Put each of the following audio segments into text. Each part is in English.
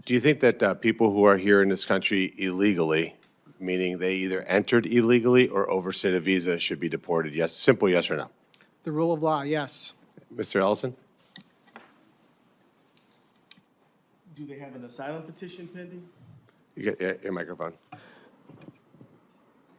Do you think that people who are here in this country illegally, meaning they either entered illegally or overstayed a visa, should be deported? Yes, simple yes or no. The rule of law, yes. Mr. Ellison? Do they have an asylum petition pending? You get your microphone.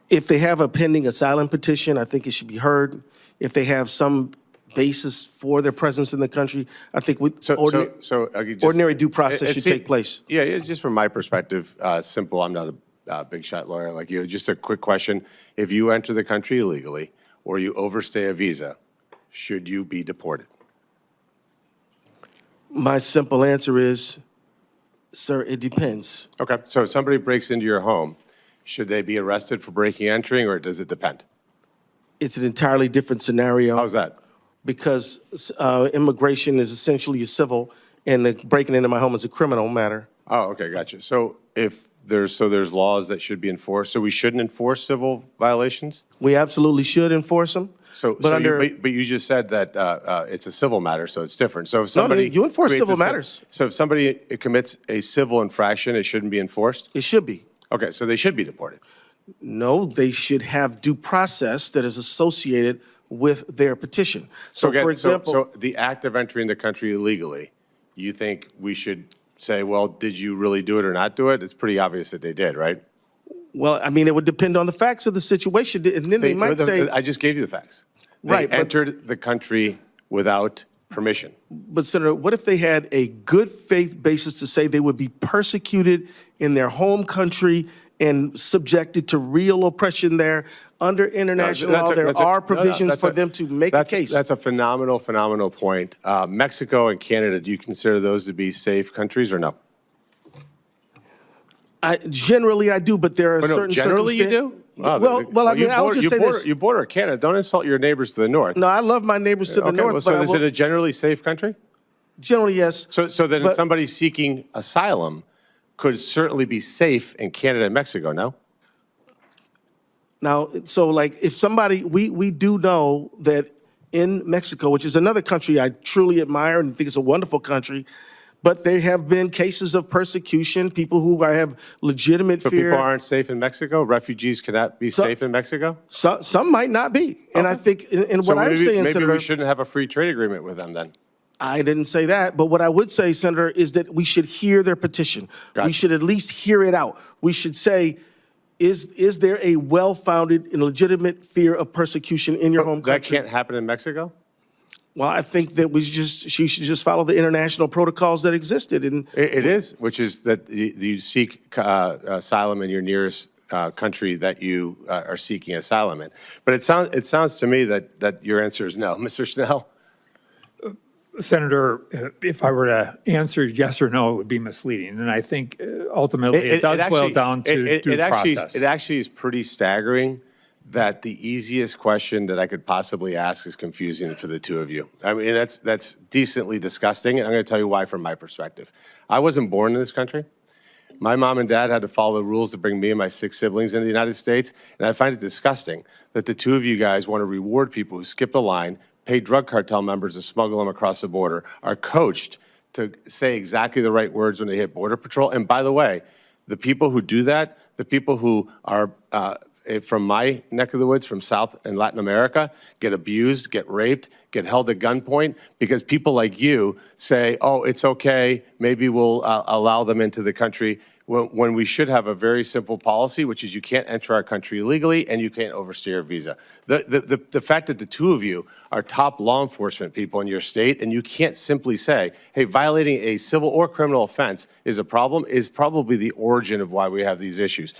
If they have a pending asylum petition, I think it should be heard. If they have some basis for their presence in the country, I think ordinary due process should take place. Yeah, it's just from my perspective, simple. I'm not a big shot lawyer like you. Just a quick question. If you enter the country illegally or you overstay a visa, should you be deported? My simple answer is, sir, it depends. Okay, so if somebody breaks into your home, should they be arrested for breaking and entering, or does it depend? It's an entirely different scenario. How's that? Because immigration is essentially a civil, and the breaking into my home is a criminal matter. Oh, okay, gotcha. So if there's laws that should be enforced, so we shouldn't enforce civil violations? We absolutely should enforce them. But you just said that it's a civil matter, so it's different. So if somebody you enforce civil matters. So if somebody commits a civil infraction, it shouldn't be enforced? It should be. Okay, so they should be deported. No, they should have due process that is associated with their petition. So, again, for example, so the act of entering the country illegally, you think we should say, well, did you really do it or not do it? It's pretty obvious that they did, right? well, I mean, it would depend on the facts of the situation, and then they might say, I just gave you the facts. Right, They entered the country without permission. but Senator, what if they had a good faith basis to say they would be persecuted in their home country and subjected to real oppression there? Under international law, there are provisions for them to make a case. That's a phenomenal point. Mexico and Canada, do you consider those to be safe countries or no? Generally, I do, but there are certain generally you do? Wow, well, I mean, I would just say this. You border Canada. Don't insult your neighbors to the north. No, I love my neighbors to the north. Well, so is it a generally safe country? Generally, yes. So then somebody seeking asylum could certainly be safe in Canada and Mexico, no? Now, so like if somebody, we do know that in Mexico, which is another country I truly admire and think is a wonderful country, but there have been cases of persecution, people who have legitimate fear. So people aren't safe in Mexico? Refugees cannot be safe in Mexico? Some might not be. And I think, and what I'm saying, maybe Senator, we shouldn't have a free trade agreement with them then. I didn't say that, but what I would say, Senator, is that we should hear their petition. Gotcha. We should at least hear it out. We should say, is there a well-founded and legitimate fear of persecution in your home country? That can't happen in Mexico? Well, I think that she should just follow the international protocols that existed. And It is, which is that you seek asylum in your nearest country that you are seeking asylum in. But it sounds to me that your answer is no. Mr. Snell? Senator, if I were to answer yes or no, it would be misleading. And I think ultimately it does boil down to due process. It actually is pretty staggering that the easiest question that I could possibly ask is confusing for the two of you. I mean, that's decently disgusting, and I'm going to tell you why from my perspective. I wasn't born in this country. My mom and dad had to follow the rules to bring me and my 6 siblings into the United States, and I find it disgusting that the two of you guys want to reward people who skip the line, pay drug cartel members to smuggle them across the border, are coached to say exactly the right words when they hit Border Patrol. And by the way, the people who do that, the people who are from my neck of the woods, from South and Latin America, get abused, get raped, get held at gunpoint because people like you say, oh, it's okay, maybe we'll allow them into the country, when we should have a very simple policy, which is you can't enter our country illegally and you can't overstay your visa. The fact that the two of you are top law enforcement people in your state and you can't simply say, hey, violating a civil or criminal offense is a problem, is probably the origin of why we have these issues.